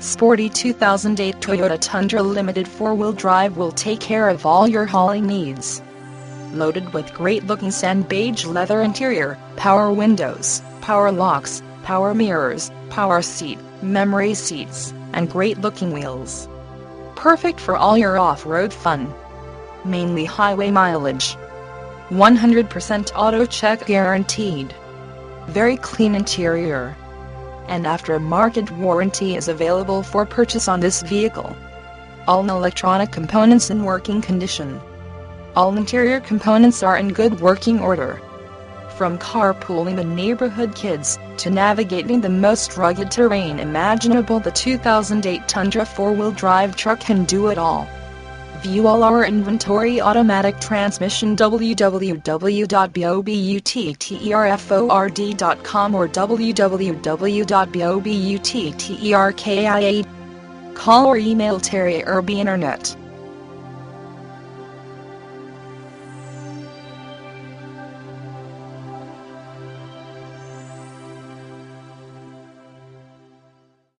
Sporty 2008 Toyota Tundra Limited 4-wheel drive will take care of all your hauling needs. Loaded with great-looking sand beige leather interior, power windows, power locks, power mirrors, power seat, memory seats, and great-looking wheels. Perfect for all your off-road fun. Mainly highway mileage. 100% AutoCheck guaranteed. Very clean interior. And aftermarket warranty is available for purchase on this vehicle. All electronic components in working condition. All interior components are in good working order. From carpooling the neighborhood kids, to navigating the most rugged terrain imaginable, the 2008 Tundra 4-wheel drive truck can do it all. View all our inventory: automatic transmission www.bobutterford.com or www.bobutterkia. Call or email Terry Irby Internet.